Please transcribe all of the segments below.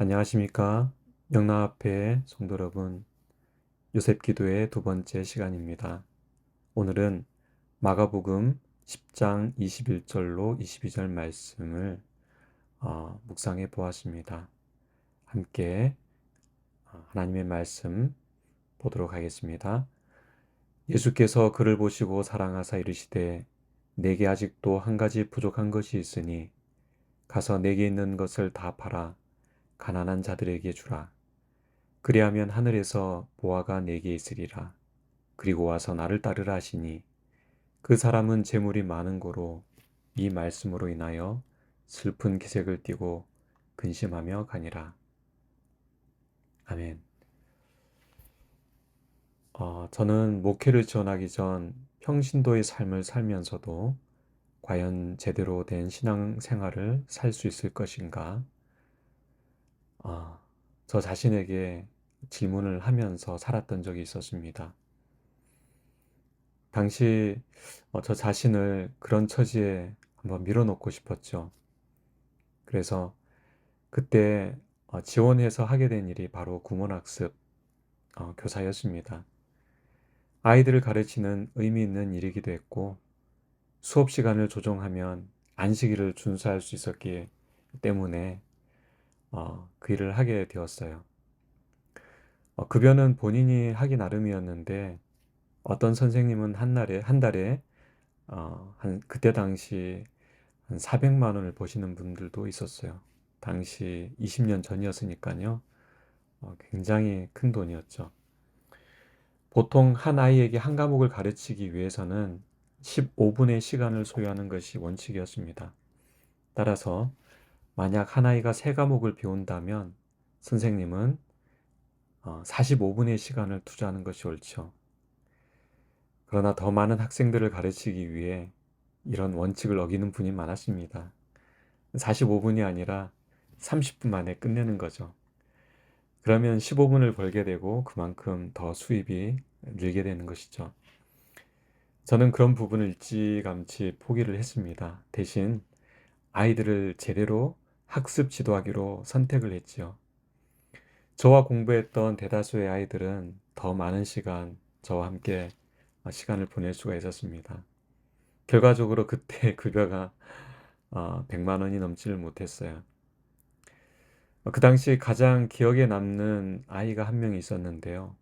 안녕하십니까? 영락앞에 성도 여러분, 요셉 기도의 두 번째 시간입니다. 오늘은 마가복음 10장 21절로 22절 말씀을 묵상해 보았습니다. 함께 하나님의 말씀 보도록 하겠습니다. 예수께서 그를 보시고 사랑하사 이르시되 내게 아직도 한 가지 부족한 것이 있으니 가서 내게 있는 것을 다 팔아 가난한 자들에게 주라. 그리하면 하늘에서 보화가 내게 있으리라. 그리고 와서 나를 따르라 하시니 그 사람은 재물이 많은 고로 이 말씀으로 인하여 슬픈 기색을 띠고 근심하며 가니라. 아멘. 저는 목회를 지원하기 전 평신도의 삶을 살면서도 과연 제대로 된 신앙생활을 살 수 있을 것인가? 어, 저 자신에게 질문을 하면서 살았던 적이 있었습니다. 당시 저 자신을 그런 처지에 한번 밀어놓고 싶었죠. 그래서 그때 지원해서 하게 된 일이 바로 구몬학습 교사였습니다. 아이들을 가르치는 의미 있는 일이기도 했고 수업 시간을 조정하면 안식일을 준수할 수 있었기 때문에 그 일을 하게 되었어요. 급여는 본인이 하기 나름이었는데 어떤 선생님은 한 달에 그때 당시 한 400만 원을 버시는 분들도 있었어요. 당시 20년 전이었으니까요. 굉장히 큰 돈이었죠. 보통 한 아이에게 한 과목을 가르치기 위해서는 15분의 시간을 소요하는 것이 원칙이었습니다. 따라서 만약 한 아이가 세 과목을 배운다면 선생님은 45분의 시간을 투자하는 것이 옳죠. 그러나 더 많은 학생들을 가르치기 위해 이런 원칙을 어기는 분이 많았습니다. 45분이 아니라 30분 만에 끝내는 거죠. 그러면 15분을 벌게 되고 그만큼 더 수입이 늘게 되는 것이죠. 저는 그런 부분을 일찌감치 포기를 했습니다. 대신 아이들을 제대로 학습 지도하기로 선택을 했지요. 저와 공부했던 대다수의 아이들은 더 많은 시간 저와 함께 시간을 보낼 수가 있었습니다. 결과적으로 그때 급여가 100만 원이 넘지를 못했어요. 그 당시 가장 기억에 남는 아이가 한 명 있었는데요.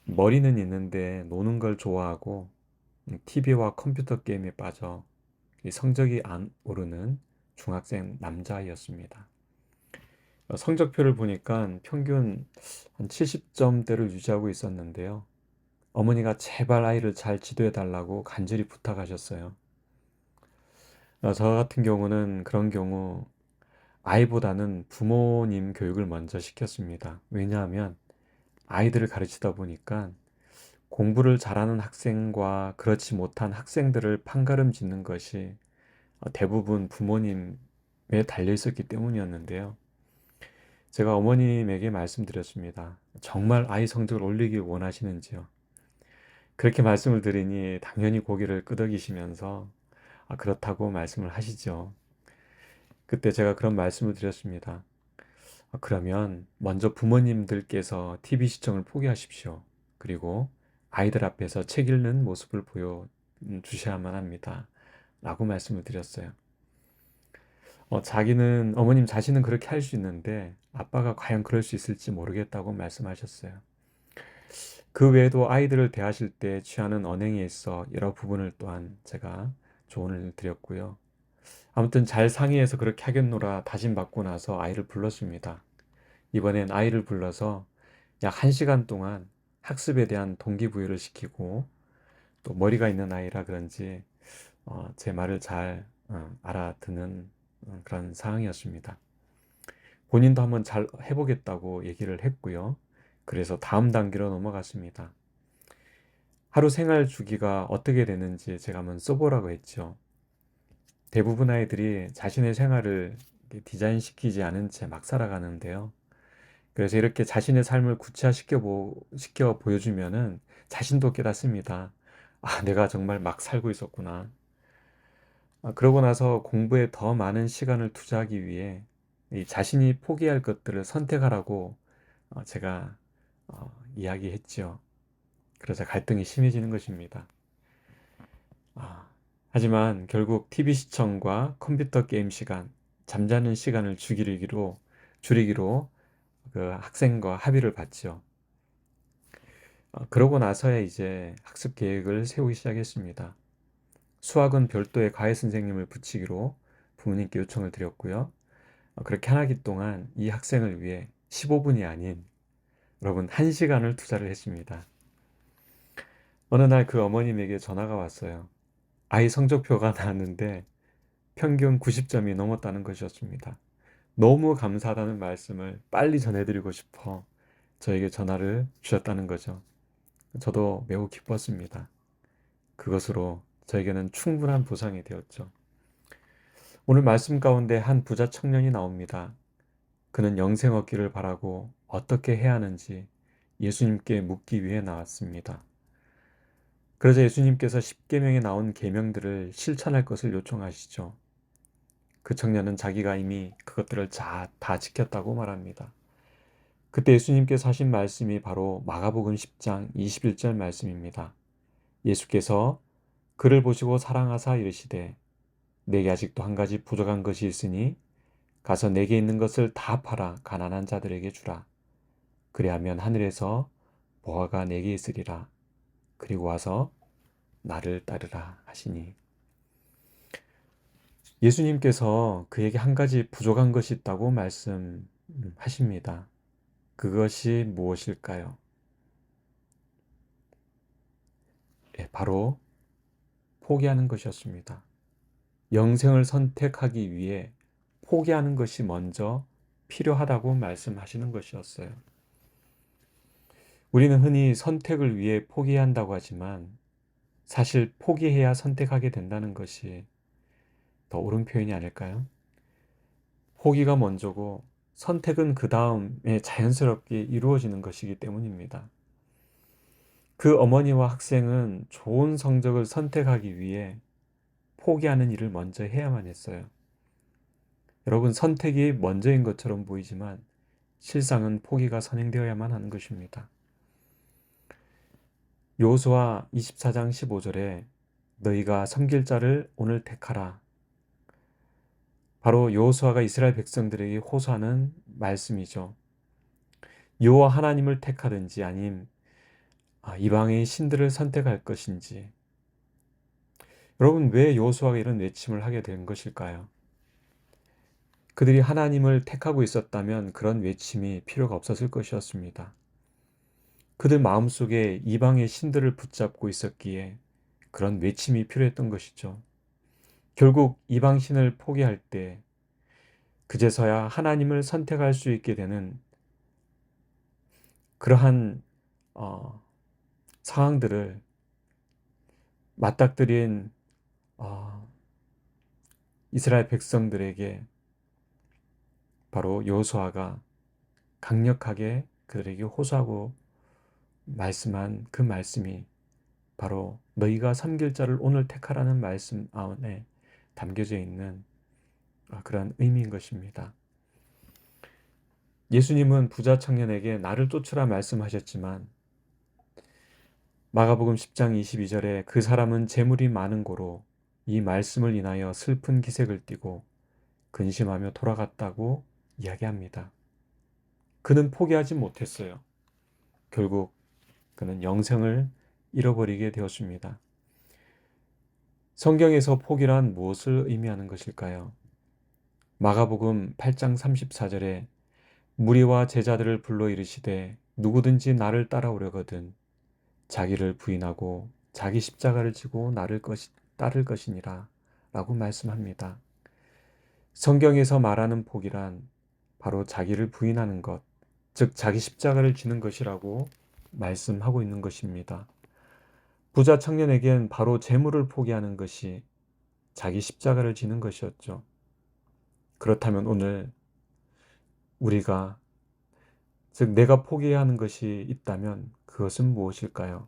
머리는 있는데 노는 걸 좋아하고 TV와 컴퓨터 게임에 빠져 성적이 안 오르는 중학생 남자아이였습니다. 성적표를 보니까 평균 한 70점대를 유지하고 있었는데요. 어머니가 제발 아이를 잘 지도해 달라고 간절히 부탁하셨어요. 저 같은 경우는 그런 경우 아이보다는 부모님 교육을 먼저 시켰습니다. 왜냐하면 아이들을 가르치다 보니까 공부를 잘하는 학생과 그렇지 못한 학생들을 판가름 짓는 것이 대부분 부모님에 달려 있었기 때문이었는데요. 제가 어머님에게 말씀드렸습니다. 정말 아이 성적을 올리길 원하시는지요? 그렇게 말씀을 드리니 당연히 고개를 끄덕이시면서 그렇다고 말씀을 하시죠. 그때 제가 그런 말씀을 드렸습니다. 그러면 먼저 부모님들께서 TV 시청을 포기하십시오. 그리고 아이들 앞에서 책 읽는 모습을 보여주셔야만 합니다. 라고 말씀을 드렸어요. 어머님 자신은 그렇게 할 수 있는데 아빠가 과연 그럴 수 있을지 모르겠다고 말씀하셨어요. 그 외에도 아이들을 대하실 때 취하는 언행에 있어 여러 부분을 또한 제가 조언을 드렸고요. 아무튼 잘 상의해서 그렇게 하겠노라 다짐받고 나서 아이를 불렀습니다. 이번엔 아이를 불러서 약 1시간 동안 학습에 대한 동기부여를 시키고 또 머리가 있는 아이라 그런지 제 말을 잘 알아듣는 그런 상황이었습니다. 본인도 한번 잘 해보겠다고 얘기를 했고요. 그래서 다음 단계로 넘어갔습니다. 하루 생활 주기가 어떻게 되는지 제가 한번 써보라고 했죠. 대부분 아이들이 자신의 생활을 디자인시키지 않은 채 막 살아가는데요. 그래서 이렇게 자신의 삶을 시켜 보여주면은 자신도 깨닫습니다. 내가 정말 막 살고 있었구나. 그러고 나서 공부에 더 많은 시간을 투자하기 위해 이 자신이 포기할 것들을 선택하라고 제가 이야기했지요. 그러자 갈등이 심해지는 것입니다. 하지만 결국 TV 시청과 컴퓨터 게임 시간, 잠자는 시간을 줄이기로 그 학생과 합의를 봤죠. 그러고 나서야 이제 학습 계획을 세우기 시작했습니다. 수학은 별도의 과외 선생님을 붙이기로 부모님께 요청을 드렸고요. 그렇게 한 학기 동안 이 학생을 위해 15분이 아닌 여러분 1시간을 투자를 했습니다. 어느 날 그 어머님에게 전화가 왔어요. 아이 성적표가 나왔는데 평균 90점이 넘었다는 것이었습니다. 너무 감사하다는 말씀을 빨리 전해드리고 싶어 저에게 전화를 주셨다는 거죠. 저도 매우 기뻤습니다. 그것으로 저에게는 충분한 보상이 되었죠. 오늘 말씀 가운데 한 부자 청년이 나옵니다. 그는 영생 얻기를 바라고 어떻게 해야 하는지 예수님께 묻기 위해 나왔습니다. 그러자 예수님께서 십계명에 나온 계명들을 실천할 것을 요청하시죠. 그 청년은 자기가 이미 그것들을 다 지켰다고 말합니다. 그때 예수님께서 하신 말씀이 바로 마가복음 10장 21절 말씀입니다. 예수께서 그를 보시고 사랑하사 이르시되 내게 아직도 한 가지 부족한 것이 있으니 가서 내게 있는 것을 다 팔아 가난한 자들에게 주라. 그리하면 하늘에서 보화가 내게 있으리라. 그리고 와서 나를 따르라 하시니 예수님께서 그에게 한 가지 부족한 것이 있다고 말씀하십니다. 그것이 무엇일까요? 바로 포기하는 것이었습니다. 영생을 선택하기 위해 포기하는 것이 먼저 필요하다고 말씀하시는 것이었어요. 우리는 흔히 선택을 위해 포기해야 한다고 하지만 사실 포기해야 선택하게 된다는 것이 더 옳은 표현이 아닐까요? 포기가 먼저고 선택은 그 다음에 자연스럽게 이루어지는 것이기 때문입니다. 그 어머니와 학생은 좋은 성적을 선택하기 위해 포기하는 일을 먼저 해야만 했어요. 여러분, 선택이 먼저인 것처럼 보이지만 실상은 포기가 선행되어야만 하는 것입니다. 여호수아 24장 15절에 너희가 섬길 자를 오늘 택하라. 바로 여호수아가 이스라엘 백성들에게 호소하는 말씀이죠. 여호와 하나님을 택하든지 아님 이방의 신들을 선택할 것인지. 여러분, 왜 여호수아가 이런 외침을 하게 된 것일까요? 그들이 하나님을 택하고 있었다면 그런 외침이 필요가 없었을 것이었습니다. 그들 마음속에 이방의 신들을 붙잡고 있었기에 그런 외침이 필요했던 것이죠. 결국 이방 신을 포기할 때 그제서야 하나님을 선택할 수 있게 되는 그러한 상황들을 맞닥뜨린 이스라엘 백성들에게 바로 여호수아가 강력하게 그들에게 호소하고 말씀한 그 말씀이 바로 너희가 섬길 자를 오늘 택하라는 말씀 안에 담겨져 있는 그런 의미인 것입니다. 예수님은 부자 청년에게 나를 쫓으라 말씀하셨지만 마가복음 10장 22절에 그 사람은 재물이 많은 고로 이 말씀을 인하여 슬픈 기색을 띠고 근심하며 돌아갔다고 이야기합니다. 그는 포기하지 못했어요. 결국 그는 영생을 잃어버리게 되었습니다. 성경에서 포기란 무엇을 의미하는 것일까요? 마가복음 8장 34절에 무리와 제자들을 불러 이르시되 누구든지 나를 따라오려거든 자기를 부인하고 자기 십자가를 지고 따를 것이니라 라고 말씀합니다. 성경에서 말하는 포기란 바로 자기를 부인하는 것, 즉 자기 십자가를 지는 것이라고 말씀하고 있는 것입니다. 부자 청년에겐 바로 재물을 포기하는 것이 자기 십자가를 지는 것이었죠. 그렇다면 오늘 우리가 즉 내가 포기해야 하는 것이 있다면 그것은 무엇일까요?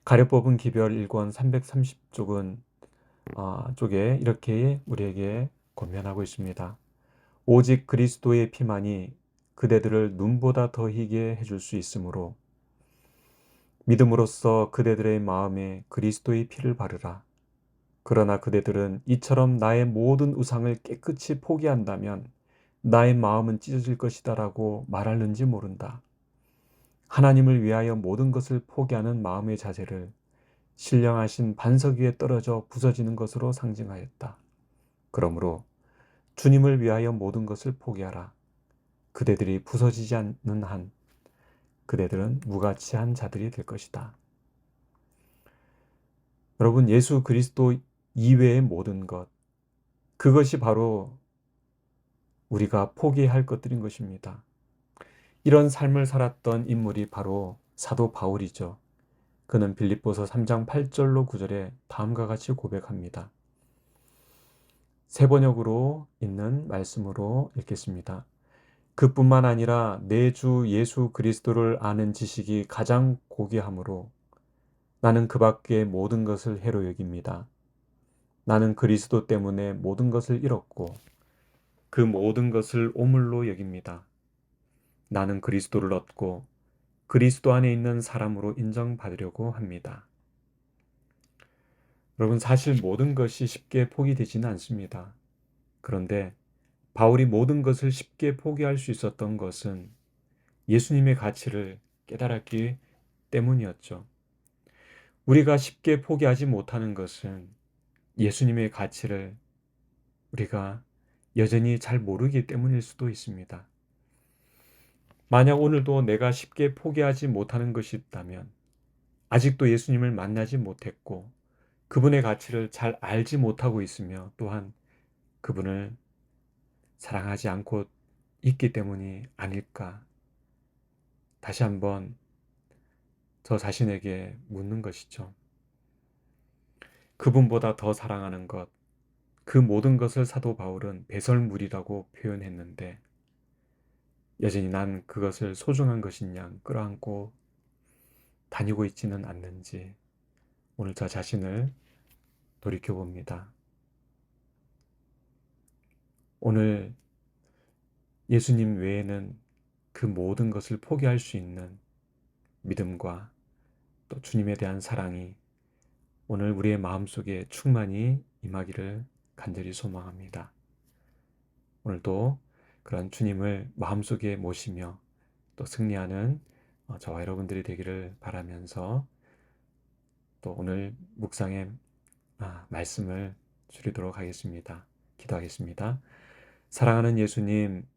가려뽑은 기별 1권 330쪽은 쪽에 이렇게 우리에게 권면하고 있습니다. 오직 그리스도의 피만이 그대들을 눈보다 더 희게 해줄 수 있으므로 믿음으로써 그대들의 마음에 그리스도의 피를 바르라. 그러나 그대들은 이처럼 나의 모든 우상을 깨끗이 포기한다면 나의 마음은 찢어질 것이다라고 말하는지 모른다. 하나님을 위하여 모든 것을 포기하는 마음의 자세를 신령하신 반석 위에 떨어져 부서지는 것으로 상징하였다. 그러므로 주님을 위하여 모든 것을 포기하라. 그대들이 부서지지 않는 한 그대들은 무가치한 자들이 될 것이다. 여러분, 예수 그리스도 이외의 모든 것, 그것이 바로 우리가 포기해야 할 것들인 것입니다. 이런 삶을 살았던 인물이 바로 사도 바울이죠. 그는 빌립보서 3장 8절로 9절에 다음과 같이 고백합니다. 세 번역으로 있는 말씀으로 읽겠습니다. 그뿐만 아니라 내 주 예수 그리스도를 아는 지식이 가장 고귀하므로 나는 그 밖의 모든 것을 해로 여깁니다. 나는 그리스도 때문에 모든 것을 잃었고 그 모든 것을 오물로 여깁니다. 나는 그리스도를 얻고 그리스도 안에 있는 사람으로 인정받으려고 합니다. 여러분, 사실 모든 것이 쉽게 포기되지는 않습니다. 그런데 바울이 모든 것을 쉽게 포기할 수 있었던 것은 예수님의 가치를 깨달았기 때문이었죠. 우리가 쉽게 포기하지 못하는 것은 예수님의 가치를 우리가 여전히 잘 모르기 때문일 수도 있습니다. 만약 오늘도 내가 쉽게 포기하지 못하는 것이 있다면 아직도 예수님을 만나지 못했고 그분의 가치를 잘 알지 못하고 있으며 또한 그분을 사랑하지 않고 있기 때문이 아닐까. 다시 한번 저 자신에게 묻는 것이죠. 그분보다 더 사랑하는 것, 그 모든 것을 사도 바울은 배설물이라고 표현했는데 여전히 난 그것을 소중한 것인 양 끌어안고 다니고 있지는 않는지 오늘 저 자신을 돌이켜봅니다. 오늘 예수님 외에는 그 모든 것을 포기할 수 있는 믿음과 또 주님에 대한 사랑이 오늘 우리의 마음속에 충만히 임하기를 간절히 소망합니다. 오늘도 그런 주님을 마음속에 모시며 또 승리하는 저와 여러분들이 되기를 바라면서 또 오늘 묵상의 말씀을 줄이도록 하겠습니다. 기도하겠습니다. 사랑하는 예수님,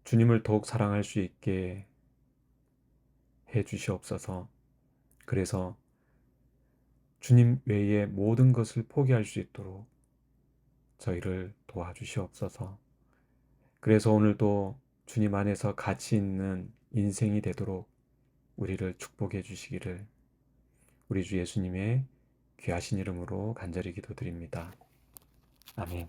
주님을 더욱 사랑할 수 있게 해 주시옵소서. 그래서 주님 외에 모든 것을 포기할 수 있도록 저희를 도와주시옵소서. 그래서 오늘도 주님 안에서 가치 있는 인생이 되도록 우리를 축복해 주시기를 우리 주 예수님의 귀하신 이름으로 간절히 기도드립니다. 아멘.